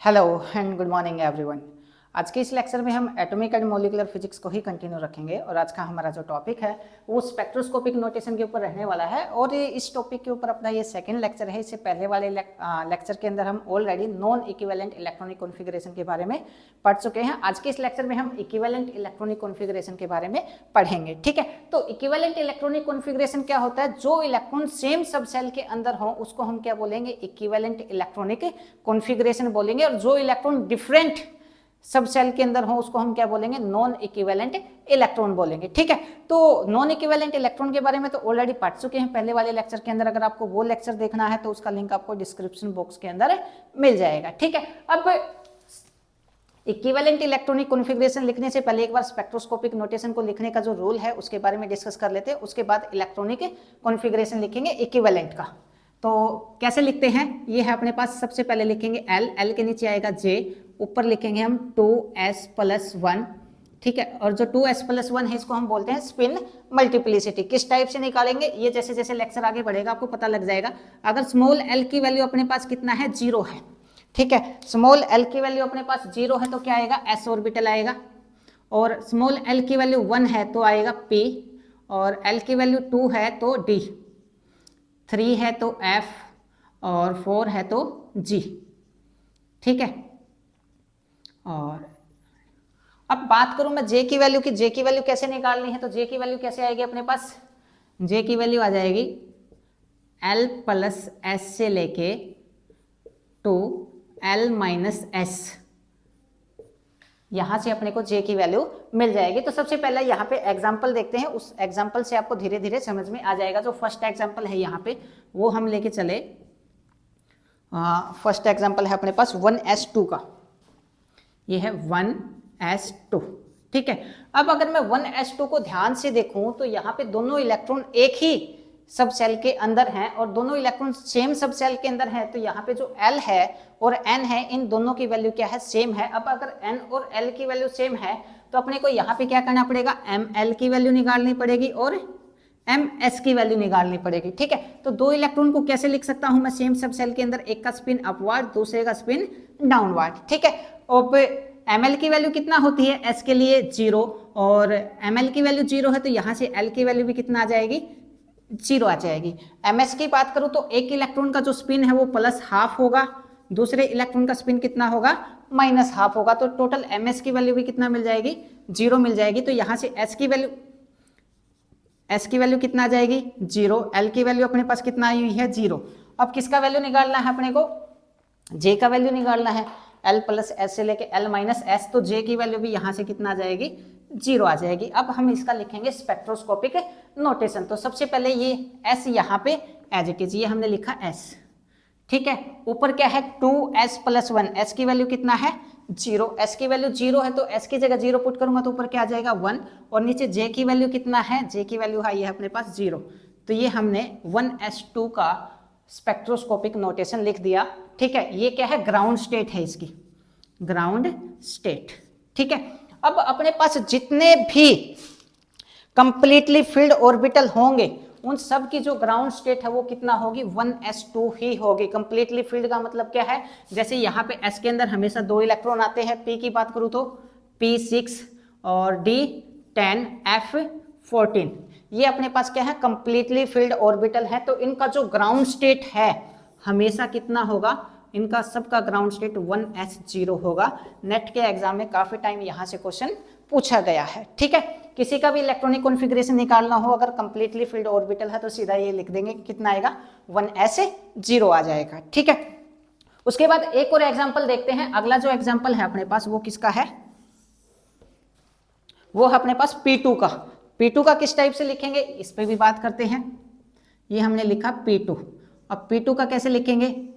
Hello and good morning everyone. आज के इस लेक्चर में हम एटॉमिक एंड मॉलिक्यूलर फिजिक्स को ही कंटिन्यू रखेंगे और आज का हमारा जो टॉपिक है वो स्पेक्ट्रोस्कोपिक नोटेशन के ऊपर रहने वाला है। और इस टॉपिक के ऊपर अपना ये सेकंड लेक्चर है। इससे पहले वाले लेक्चर के अंदर हम already non equivalent electronic configuration के बारे में पढ़ चुके हैं। आज के इस लेक्चर में हम इक्विवेलेंट इलेक्ट्रॉनिक कॉन्फ़िगरेशन के बारे में पढ़ेंगे। ठीक है, तो इक्विवेलेंट इलेक्ट्रॉनिक कॉन्फ़िगरेशन क्या होता है? जो इलेक्ट्रॉन सेम सब सेल के अंदर हो उसको हम क्या बोलेंगे? इक्विवेलेंट इलेक्ट्रॉनिक कॉन्फ़िगरेशन बोलेंगे। और जो इलेक्ट्रॉन डिफरेंट सब सेल के अंदर हो उसको हम क्या बोलेंगे? नॉन इक्विवेलेंट इलेक्ट्रॉन बोलेंगे। ठीक है, तो नॉन इक्विवेलेंट इलेक्ट्रॉन के बारे में तो ऑलरेडी पढ़ चुके हैं पहले वाले लेक्चर के अंदर। अगर आपको वो लेक्चर देखना है तो उसका लिंक आपको डिस्क्रिप्शन बॉक्स के अंदर मिल जाएगा। ठीक है, अब इक्विवेलेंट इलेक्ट्रॉनिक कॉन्फ़िगरेशन लिखने से पहले एक बार स्पेक्ट्रोस्कोपिक नोटेशन को लिखने का जो रूल है उसके बारे में डिस्कस कर लेते हैं। उसके बाद इलेक्ट्रॉनिक कॉन्फ़िगरेशन लिखेंगे इक्विवेलेंट का। तो कैसे लिखते हैं? ये है अपने पास। सबसे पहले लिखेंगे एल के नीचे आएगा जे, ऊपर लिखेंगे हम 2s+1। ठीक है, और जो 2s+1 है इसको हम बोलते हैं स्पिन मल्टीप्लिसिटी। किस टाइप से निकालेंगे ये जैसे जैसे लेक्चर आगे बढ़ेगा आपको पता लग जाएगा। अगर स्मॉल एल की वैल्यू अपने पास कितना है? 0 है। ठीक है, स्मॉल एल की वैल्यू अपने पास 0 है तो क्या आएगा? s ऑर्बिटल आएगा। और स्मॉल एल की वैल्यू 1 है तो आएगा p, और एल की वैल्यू 2 है तो d, 3 है तो f, और 4 है तो g। ठीक है, और अब बात करूं मैं जे की वैल्यू की। जे की वैल्यू कैसे निकालनी है? तो जे की वैल्यू कैसे आएगी अपने पास? जे की वैल्यू आ जाएगी l+s से लेके टू l-s। यहां से अपने को जे की वैल्यू मिल जाएगी। तो सबसे पहले यहाँ पे एग्जाम्पल देखते हैं, उस एग्जाम्पल से आपको धीरे धीरे समझ में आ जाएगा। जो फर्स्ट एग्जाम्पल है यहाँ पे वो हम लेके चले। फर्स्ट एग्जाम्पल है अपने पास 1s2 का। ये है 1s2। ठीक है, अब अगर मैं 1s2 को ध्यान से देखूं तो यहाँ पे दोनों इलेक्ट्रॉन एक ही सब सेल के अंदर हैं और दोनों इलेक्ट्रॉन सेम सब सेल के अंदर हैं। तो यहाँ पे जो L है और N है, इन दोनों की वैल्यू क्या है? सेम है। अब अगर N और L की वैल्यू सेम है तो अपने को यहाँ पे क्या करना पड़ेगा? ML की वैल्यू निकालनी पड़ेगी और MS की वैल्यू निकालनी पड़ेगी। ठीक है, तो दो इलेक्ट्रॉन को कैसे लिख सकता हूं मैं सेम सब सेल के अंदर? एक का स्पिन अपवर्ड, दूसरे का स्पिन डाउनवर्ड। ठीक है, और ML की वैल्यू कितना होती है? S के लिए 0, और ML की वैल्यू 0 है तो यहाँ से L की वैल्यू भी कितना आ जाएगी? 0 आ जाएगी। MS की बात करूं तो एक इलेक्ट्रॉन का जो स्पिन है वो +½ होगा, दूसरे इलेक्ट्रॉन का स्पिन कितना होगा? -½ होगा। तो टोटल MS की वैल्यू भी कितना मिल जाएगी? 0 मिल जाएगी। तो यहाँ से S की वैल्यू कितना आ जाएगी? 0। L की वैल्यू अपने पास कितना आई हुई है? 0। अब किसका वैल्यू निकालना है अपने को? J का वैल्यू निकालना है। L+S से लेके L-S, तो J की वैल्यू भी यहाँ से कितना आ जाएगी? 0 आ जाएगी। अब हम इसका लिखेंगे स्पेक्ट्रोस्कोपिक नोटेशन। तो सबसे पहले ये S यहाँ पे एज इट इज, ये हमने लिखा S। ठीक है, ऊपर क्या है? 2s+1। S की वैल्यू कितना है? 0। S की वैल्यू 0 है तो S की जगह 0 पुट करूंगा तो ऊपर क्या आ जाएगा? 1। और नीचे J की वैल्यू कितना है? J की वैल्यू है ये अपने पास 0। तो ये हमने 1s2 का स्पेक्ट्रोस्कोपिक नोटेशन लिख दिया। ठीक है, ये क्या है? ग्राउंड स्टेट है इसकी, ग्राउंड स्टेट। ठीक है, अब अपने पास जितने भी कंप्लीटली फिल्ड ऑर्बिटल होंगे उन सब की जो ग्राउंड स्टेट है वो कितना होगी? 1s2 ही होगी। कंप्लीटली फिल्ड का मतलब क्या है? जैसे यहाँ पे S के अंदर हमेशा 2 इलेक्ट्रॉन आते हैं। P की बात करूँ तो P6 और D10 F14, ये अपने पास क्या है? कंप्लीटली फिल्ड ऑर्बिटल है। तो इनका जो ग्राउंड स्टेट है हमेशा कितना होगा? इनका सबका ग्राउंड स्टेट 1s0 होगा। नेट के एग्जाम में काफी टाइम यहाँ से क्वेश्चन पूछा गया है। ठीक है, किसी का भी इलेक्ट्रॉनिक कॉन्फ़िगरेशन निकालना हो अगर कंप्लीटली फिल्ड ऑर्बिटल है तो सीधा ये लिख देंगे, कितना आएगा? 1s0 आ जाएगा। ठीक है, उसके बाद एक और एग्जांपल देखते हैं। अगला जो एग्जांपल है अपने पास वो किसका है? वो है अपने पास P2 का। P2 का किस टाइप से लिखेंगे इस पे भी बात करते हैं। ये हमने लिखा P2। अब P2 का कैसे लिखेंगे?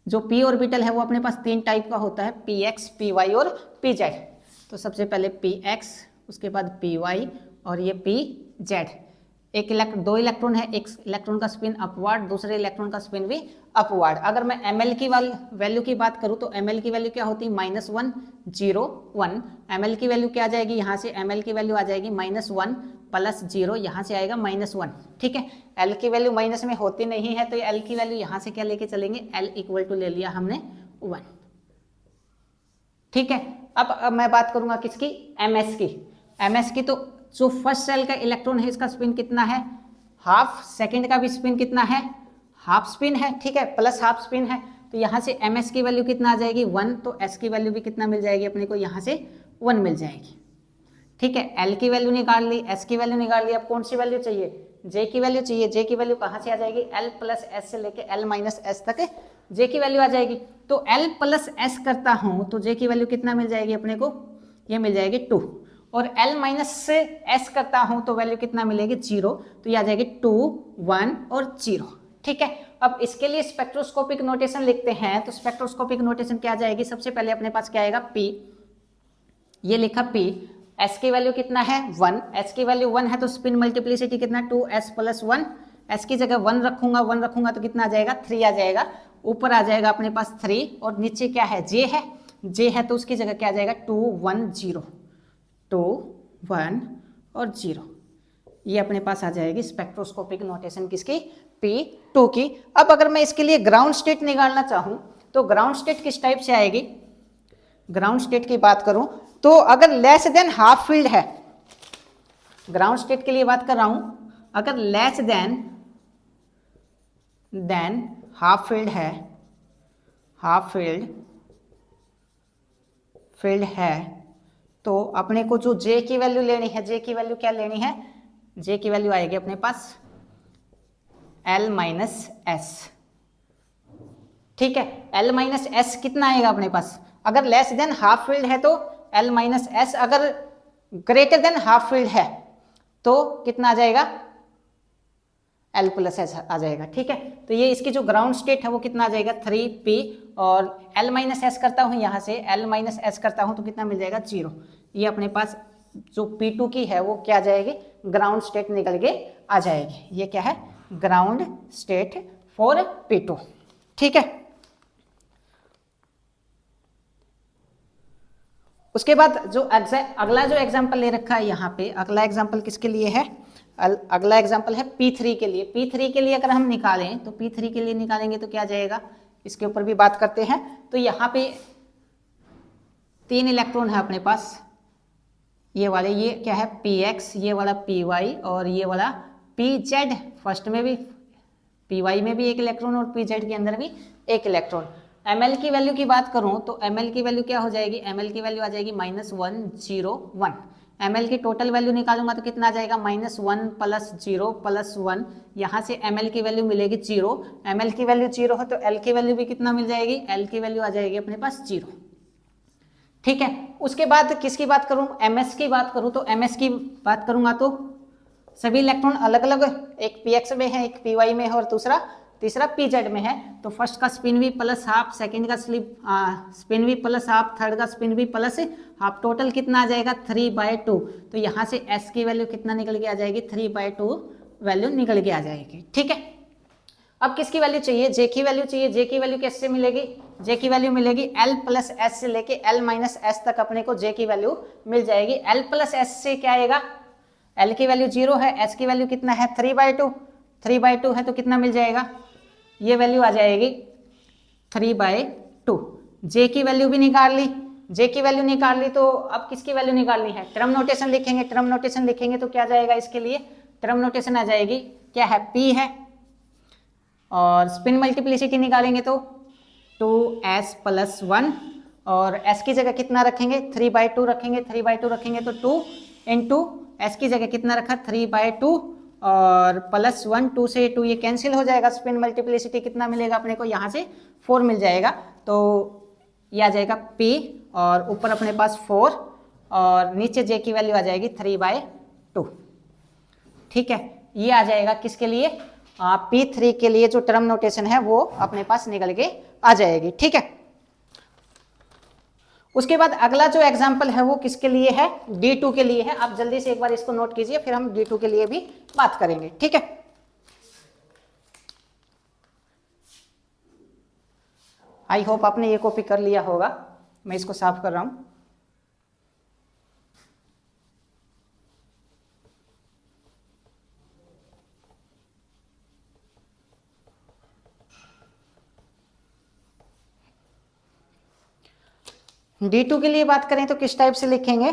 जो p ऑर्बिटल है वो अपने पास 3 टाइप का होता है, px, py और pz। तो सबसे पहले px, उसके बाद py और ये pz। दो इलेक्ट्रॉन है, एक इलेक्ट्रॉन का स्पिन अपवर्ड, दूसरे इलेक्ट्रॉन का स्पिन भी अपवर्ड। अगर मैं ml की वैल्यू की बात करूं तो ml की वैल्यू क्या होती है? -1 0 1। ml की वैल्यू क्या आ जाएगी? यहाँ से ml की वैल्यू आ जाएगी -1 + 0, यहाँ से आएगा -1। ठीक है, L की वैल्यू माइनस में होती नहीं है तो L की वैल्यू यहाँ से क्या लेके चलेंगे? L = ले लिया हमने 1। ठीक है। अब मैं बात करूंगा किसकी, ms की। ms की तो जो फर्स्ट शेल का इलेक्ट्रॉन है इसका स्पिन कितना है हाफ, सेकंड का भी स्पिन कितना है हाफ स्पिन है, ठीक है, प्लस हाफ स्पिन है। तो यहाँ से ms की वैल्यू कितना आ जाएगी 1, तो s की वैल्यू भी कितना मिल जाएगी अपने को, यहाँ से 1 मिल जाएगी। ठीक है, l की वैल्यू निकाल ली, s की वैल्यू निकाल ली, अब कौन सी वैल्यू चाहिए, j की वैल्यू चाहिए। j की वैल्यू कहाँ से आ जाएगी, l प्लस s से लेके l माइनस s तक j की वैल्यू आ जाएगी। तो l प्लस s करता हूँ तो j की वैल्यू कितना मिल जाएगी अपने को, ये मिल जाएगी 2, और l माइनस से s करता हूँ तो वैल्यू कितना मिलेगी 0, तो ये आ जाएगी 2, 1 और 0। ठीक है, अब इसके लिए स्पेक्ट्रोस्कोपिक नोटेशन लिखते हैं, तो स्पेक्ट्रोस्कोपिक नोटेशन क्या आ जाएगी, सबसे पहले अपने पास क्या आएगा P, ये लिखा P, S की वैल्यू कितना है 1, S की वैल्यू 1 है तो स्पिन मल्टीप्लिसिटी कितना 2s प्लस 1, S की जगह 1 रखूंगा तो कितना आ जाएगा 3 आ जाएगा, ऊपर आ जाएगा अपने पास 3 और नीचे क्या है J है तो उसकी जगह क्या आ जाएगा 2, 1, 0, 2, 1 और 0। ये अपने पास आ जाएगी स्पेक्ट्रोस्कोपिक नोटेशन किसकी, P2 की। अब अगर मैं इसके लिए ग्राउंड स्टेट निकालना चाहूं तो ग्राउंड स्टेट किस टाइप से आएगी, ग्राउंड स्टेट की बात करूं तो अगर लेस देन हाफ फील्ड है, ग्राउंड स्टेट के लिए बात कर रहा हूं, अगर लेस देन हाफ फील्ड है, हाफ फील्ड है तो अपने को जो J की वैल्यू लेनी है, J की वैल्यू क्या लेनी है, J की वैल्यू आएगी अपने पास L माइनस एस। ठीक है, L माइनस एस कितना आएगा अपने पास, अगर लेस देन हाफ फील्ड है तो L माइनस एस, अगर ग्रेटर देन हाफ फील्ड है तो कितना आ जाएगा L प्लस एस आ जाएगा। ठीक है, तो ये इसकी जो ग्राउंड स्टेट है वो कितना आ जाएगा 3p, और L माइनस एस करता हूँ यहाँ से, L माइनस एस करता हूँ तो कितना मिल जाएगा 0। ये अपने पास जो P2 की है वो क्या आ जाएगी, ग्राउंड स्टेट निकल के आ जाएगी। ये क्या है, ग्राउंड स्टेट फॉर P2। ठीक है, उसके बाद जो अगला जो एग्जांपल ले रखा है यहाँ पे, अगला एग्जांपल किसके लिए है, अगला एग्जांपल है P3 के लिए। P3 के लिए अगर हम निकालें तो P3 के लिए निकालेंगे तो क्या जाएगा, इसके ऊपर भी बात करते हैं। तो यहाँ पे 3 इलेक्ट्रॉन है अपने पास, ये वाले, ये क्या है Px, ये वाला Py और ये वाला Pz। फर्स्ट में भी Py में भी एक इलेक्ट्रॉन और Pz के अंदर भी एक इलेक्ट्रॉन। ml की वैल्यू की बात करूं तो ml की वैल्यू क्या हो जाएगी, ml की वैल्यू आ जाएगी -1, 0, 1। ml की टोटल वैल्यू निकालूंगा तो कितना आ जाएगा -1 प्लस 0 प्लस 1, यहाँ से ml की वैल्यू मिलेगी 0, ml की वैल्यू 0 है तो l की वैल्यू भी कितना मिल जाएगी, l की वैल्यू आ जाएगी अपने पास 0। ठीक है, उसके बाद किसकी बात करूं, ms की बात करूं तो ms की बात करूंगा तो सभी इलेक्ट्रॉन अलग अलग, एक px में है, एक py में है और तीसरा pz में है। तो फर्स्ट का स्पिन भी प्लस हाफ, सेकंड का स्पिन भी प्लस हाफ, थर्ड का स्पिन भी प्लस हाफ, टोटल कितना आ जाएगा 3/2। तो यहाँ से s की वैल्यू कितना निकल के आ जाएगी 3/2 वैल्यू निकल के आ जाएगी। ठीक है, अब किसकी वैल्यू चाहिए, j की वैल्यू चाहिए। j की वैल्यू कैसे मिलेगी, j की वैल्यू मिलेगी l प्लस एस से लेके l माइनस एस तक अपने को j की वैल्यू मिल जाएगी। l प्लस एस से क्या आएगा, l की वैल्यू 0 है, s की वैल्यू कितना है 3/2 है तो कितना मिल जाएगा, ये वैल्यू आ जाएगी 3/2। j की वैल्यू भी निकाल ली, j की वैल्यू निकाल ली तो अब किसकी वैल्यू निकालनी है, टर्म नोटेशन लिखेंगे। टर्म नोटेशन लिखेंगे तो क्या जाएगा, इसके लिए टर्म नोटेशन आ जाएगी, क्या है p है, और स्पिन मल्टीप्लिसिटी निकालेंगे तो 2s प्लस 1, और s की जगह कितना रखेंगे 3/2 रखेंगे, 3/2 रखेंगे तो 2 इंटू s की जगह कितना रखा 3/2 और प्लस 1, 2 से 2 ये कैंसिल हो जाएगा, स्पिन मल्टीप्लिसिटी कितना मिलेगा अपने को, यहाँ से 4 मिल जाएगा। तो ये आ जाएगा p और ऊपर अपने पास 4 और नीचे j की वैल्यू आ जाएगी 3/2। ठीक है, ये आ जाएगा किसके लिए, P3 के लिए जो टर्म नोटेशन है वो अपने पास निकल के आ जाएगी। ठीक है, उसके बाद अगला जो एग्जांपल है वो किसके लिए है, D2 के लिए है। आप जल्दी से एक बार इसको नोट कीजिए, फिर हम D2 के लिए भी बात करेंगे। ठीक है, आई होप आपने ये कॉपी कर लिया होगा, मैं इसको साफ कर रहा हूं। D2 के लिए बात करें तो किस टाइप से लिखेंगे,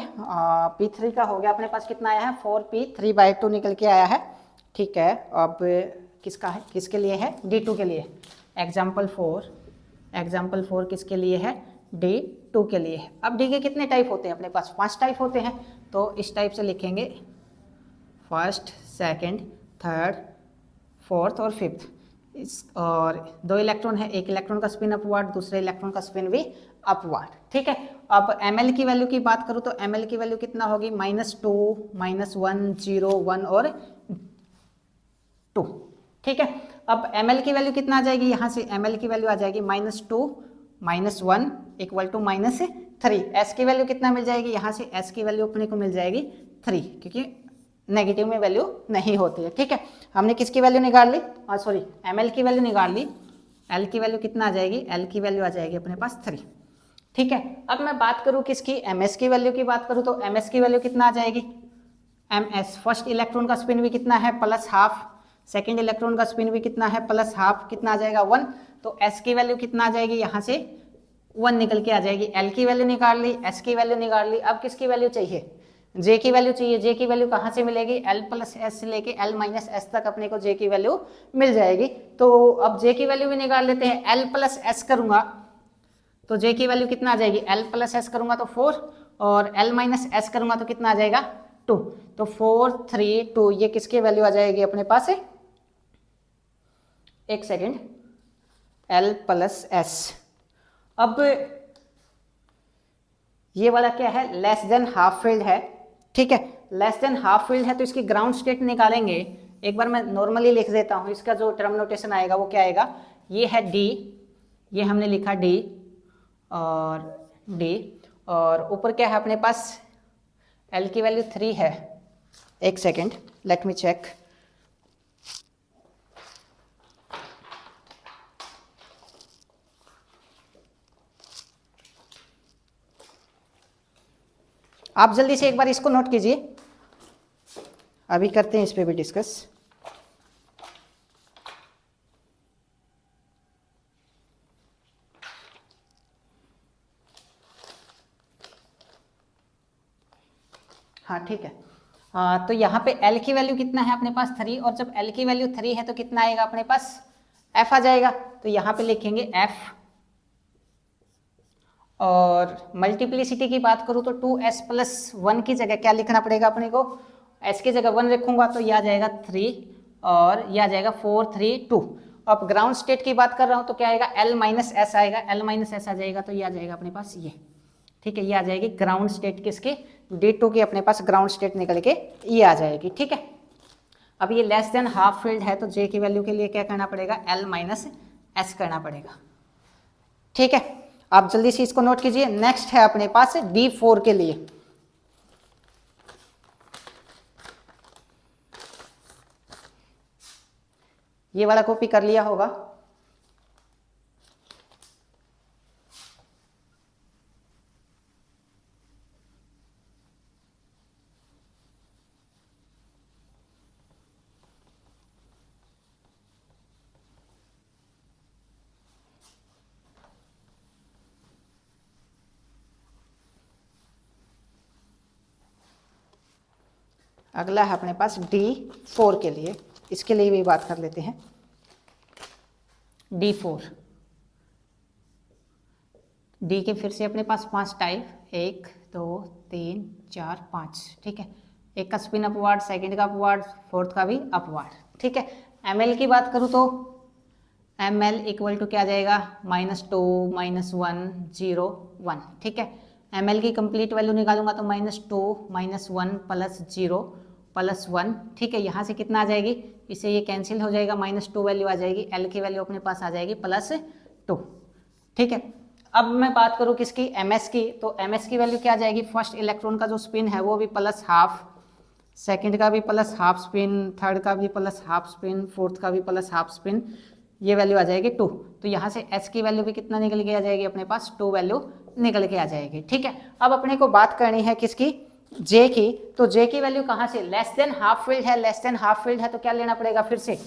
P3 का हो गया अपने पास, कितना आया है 4P3/2 निकल के आया है। ठीक है, अब किसका है, किसके लिए है, D2 के लिए। एग्जाम्पल 4 किसके लिए है, D2 के लिए है। अब D के कितने टाइप होते हैं अपने पास, 5 टाइप होते हैं, तो इस टाइप से लिखेंगे, फर्स्ट, सेकंड, थर्ड, फोर्थ और फिफ्थ। और 2 इलेक्ट्रॉन है, एक इलेक्ट्रॉन का स्पिन अपवार्ड, दूसरे इलेक्ट्रॉन का स्पिन भी अपवार्ड। ठीक है, अब ml की वैल्यू की बात करूं तो ml की वैल्यू कितना होगी, -2, -1, 0, 1 और 2। ठीक है, अब ml की वैल्यू कितना आ जाएगी, यहां से ml की वैल्यू आ जाएगी -2, -1 इक्वल टू -3। s की वैल्यू कितना मिल जाएगी, यहां से s की वैल्यू अपने को मिल जाएगी 3, क्योंकि नेगेटिव में वैल्यू नहीं होती है। ठीक है, हमने किसकी वैल्यू निकाल ली, सॉरी ml की वैल्यू निकाल ली। l की वैल्यू कितना आ जाएगी, l की वैल्यू आ जाएगी अपने पास 3। ठीक है, अब मैं बात करूं किसकी, ms की वैल्यू की बात करूं तो ms की वैल्यू कितना आ जाएगी, ms फर्स्ट इलेक्ट्रॉन का स्पिन भी कितना है, +½ सेकेंड इलेक्ट्रॉन का स्पिन भी कितना है, +½ कितना आ जाएगा 1। तो s की वैल्यू कितना आ जाएगी, यहाँ से 1 निकल के आ जाएगी। l की वैल्यू निकाल ली, s की वैल्यू निकाल ली। अब किसकी वैल्यू चाहिए, j की वैल्यू चाहिए। j की वैल्यू कहाँ से मिलेगी, l + s से लेके l - s तक अपने को j की वैल्यू मिल जाएगी। तो अब j की वैल्यू भी निकाल लेते हैं। l + s करूंगा तो j की वैल्यू कितना आ जाएगी, l + s करूंगा तो 4, और l - s करूंगा तो कितना आ जाएगा 2। तो 4, 3, 2 ये किसकी वैल्यू आ जाएगी अपने पास, एक सेकेंड, l + s। अब ये वाला क्या है, लेस देन हाफ फील्ड है। ठीक है, लेस देन हाफ फील्ड है तो इसकी ग्राउंड स्टेट निकालेंगे। एक बार मैं नॉर्मली लिख देता हूँ, इसका जो टर्म नोटेशन आएगा वो क्या आएगा, ये है D, ये हमने लिखा D और D, और ऊपर क्या है अपने पास, L की वैल्यू 3 है। एक सेकेंड, लेट मी चेक। आप जल्दी से एक बार इसको नोट कीजिए, अभी करते हैं इस पे भी डिस्कस। हाँ ठीक है, तो यहाँ पे L की वैल्यू कितना है अपने पास 3, और जब L की वैल्यू 3 है तो कितना आएगा अपने पास, F आ जाएगा। तो यहाँ पे लिखेंगे F, और मल्टीप्लिसिटी की बात करूँ तो 2s + 1 की जगह क्या लिखना पड़ेगा अपने को, s की जगह 1 रखूंगा तो यह आ जाएगा 3, और यह आ जाएगा 4, 3, 2। अब ग्राउंड स्टेट की बात कर रहा हूँ तो क्या आएगा, l - s आएगा, l - s आ जाएगा तो ये आ जाएगा अपने पास ये। ठीक है, ये आ जाएगी ग्राउंड स्टेट किसकी, D2 की अपने पास ग्राउंड स्टेट निकल के ये आ जाएगी। ठीक है, अब ये लेस देन हाफ फील्ड है तो j की वैल्यू के लिए क्या करना पड़ेगा, l - s करना पड़ेगा। ठीक है, आप जल्दी से इसको नोट कीजिए। नेक्स्ट है अपने पास D4 के लिए। ये वाला कॉपी कर लिया होगा, अगला है अपने पास D4 के लिए, इसके लिए भी बात कर लेते हैं। D4, D के फिर से अपने पास 5 टाइप, 1, 2, 3, 4, 5। ठीक है, एक का स्पिन अपवार्ड, सेकंड का अपवार्ड, फोर्थ का भी अपवार्ड। ठीक है, ml की बात करूँ तो ml इक्वल टू क्या आ जाएगा, -2, -1, 0, 1। ठीक है, ml की कंप्लीट वैल्यू निकालूंगा तो -2, -1 + 0 + 1। ठीक है, यहाँ से कितना आ जाएगी, इसे ये कैंसिल हो जाएगा, -2 वैल्यू आ जाएगी, l की वैल्यू अपने पास आ जाएगी +2। ठीक है, अब मैं बात करूँ किसकी, ms की, तो ms की वैल्यू क्या आ जाएगी, फर्स्ट इलेक्ट्रॉन का जो स्पिन है वो भी +½ सेकंड का भी +½ स्पिन, थर्ड का भी +½ स्पिन, फोर्थ का भी +½ स्पिन, ये वैल्यू आ जाएगी 2। तो यहाँ से s की वैल्यू भी कितना निकल के आ जाएगी अपने पास, 2 वैल्यू निकल के आ जाएगी। ठीक है, अब अपने को बात करनी है किसकी, j की। तो j की वैल्यू कहाँ से, लेस देन हाफ फील्ड है, लेस देन हाफ फील्ड है तो क्या लेना पड़ेगा फिर से,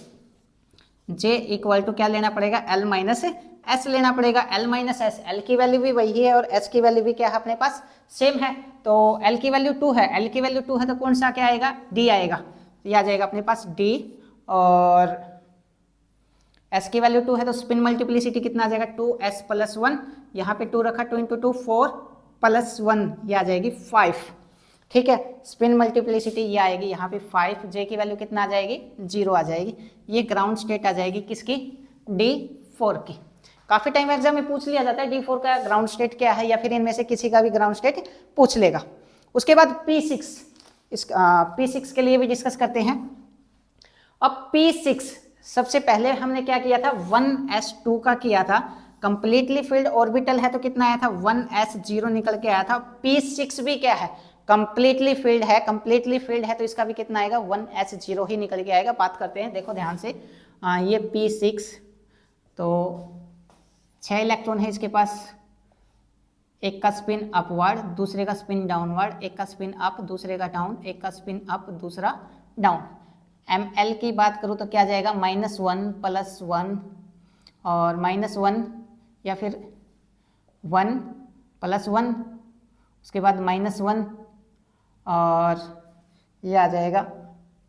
j इक्वल टू क्या लेना पड़ेगा, l - S लेना पड़ेगा, L माइनस एस, L की वैल्यू भी वही है और S की वैल्यू भी क्या है अपने पास सेम है। तो L की वैल्यू 2 है, L की वैल्यू 2 है तो कौन सा क्या आएगा, D आएगा। ये आ जाएगा अपने पास D, और S की वैल्यू 2 है तो स्पिन मल्टीप्लिसिटी कितना आ जाएगा 2S प्लस 1, यहाँ पे 2 रखा, 2 इंटू 2 4 प्लस 1 ये आ जाएगी 5। ठीक है, स्पिन मल्टीप्लिसिटी ये आएगी यहाँ पे 5, J की वैल्यू कितना आ जाएगी 0 आ जाएगी। ये ग्राउंड स्टेट आ जाएगी किसकी, D4 की। काफी टाइम एग्जाम में पूछ लिया जाता है D4 का ग्राउंड स्टेट क्या है, या फिर इनमें से किसी का भी ग्राउंड स्टेट पूछ लेगा। उसके बाद P6, इस P6 के लिए भी डिस्कस करते हैं। अब P6 सबसे पहले हमने क्या किया था 1s2 का किया था, कंप्लीटली फील्ड ऑर्बिटल है तो कितना आया था 1s0 निकल के आया था। P6 भी क्या है, कंप्लीटली फील्ड है, कंप्लीटली फील्ड है तो इसका भी कितना आएगा 1s0 ही निकल के आएगा। बात करते हैं, देखो ध्यान से, ये P6 तो 6 इलेक्ट्रॉन है इसके पास, एक का स्पिन अपवर्ड, दूसरे का स्पिन डाउनवर्ड, एक का स्पिन अप, दूसरे का डाउन, एक का स्पिन अप, दूसरा डाउन। ml की बात करूँ तो क्या जाएगा -1 प्लस 1 और -1 या फिर 1 प्लस 1, उसके बाद -1 और ये आ जाएगा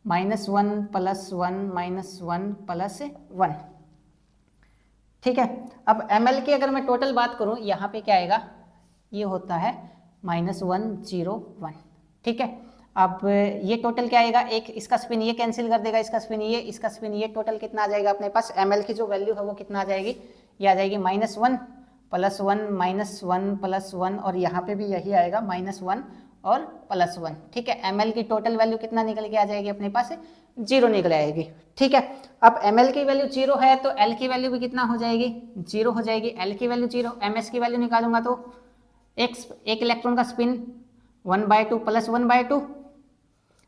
-1 प्लस 1 -1 प्लस 1। ठीक है, अब ml की अगर मैं टोटल बात करूं यहाँ पे क्या आएगा, ये होता है -101। ठीक है, अब ये टोटल क्या आएगा, एक इसका स्पिन ये कैंसिल कर देगा, इसका स्पिन ये, इसका स्पिन ये, टोटल कितना आ जाएगा अपने पास, ml की जो वैल्यू है वो कितना आ जाएगी, ये आ जाएगी -1 प्लस 1 -1 प्लस 1 और यहाँ पे भी यही आएगा -1 और प्लस 1। ठीक है, ml की टोटल वैल्यू कितना निकल के आ जाएगी अपने पास 0 निकल आएगी। ठीक है, अब ml की वैल्यू 0 है तो l की वैल्यू भी कितना हो जाएगी 0 हो जाएगी, l की वैल्यू 0, ms की वैल्यू निकालूंगा तो एक इलेक्ट्रॉन का स्पिन 1/2 प्लस 1/2,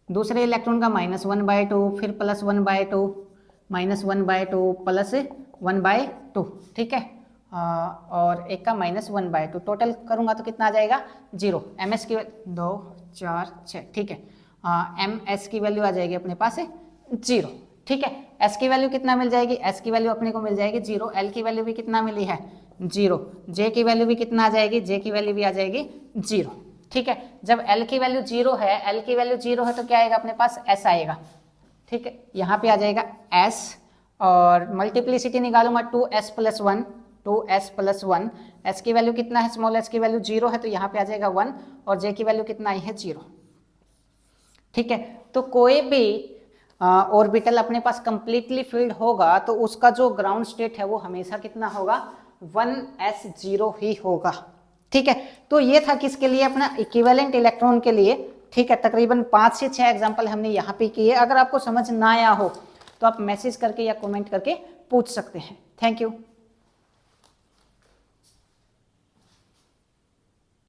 दूसरे इलेक्ट्रॉन का -1/2 फिर प्लस 1/2 -1/2 प्लस 1/2। ठीक है, और एक का -1/2, टोटल करूंगा तो कितना आ जाएगा 0। ms की 2 4 6। ठीक है, ms की वैल्यू आ जाएगी अपने पास 0। ठीक है, s की वैल्यू कितना मिल जाएगी, s की वैल्यू अपने को मिल जाएगी 0, l की वैल्यू भी कितना मिली है 0, j की वैल्यू भी कितना आ जाएगी, j की वैल्यू भी आ जाएगी 0। ठीक है, जब l की वैल्यू 0 है, l की वैल्यू 0 है तो क्या आएगा अपने पास s आएगा। ठीक है, यहाँ पे आ जाएगा s और मल्टीप्लिसिटी निकालूंगा 2s plus 1, 2s plus 1, s की वैल्यू कितना है, स्मॉल s की वैल्यू 0 है तो यहाँ पे आ जाएगा 1 और j की वैल्यू कितना आई है 0। ठीक है, तो कोई भी ऑर्बिटल अपने पास कंप्लीटली फील्ड होगा तो उसका जो ग्राउंड स्टेट है वो हमेशा कितना होगा 1s0 ही होगा। ठीक है, तो ये था किसके लिए, अपना इक्विवेलेंट इलेक्ट्रॉन के लिए। ठीक है, तकरीबन 5 से 6 एग्जांपल हमने यहाँ पे किए। अगर आपको समझ ना आया हो तो आप मैसेज करके या कमेंट करके पूछ सकते हैं। Thank you.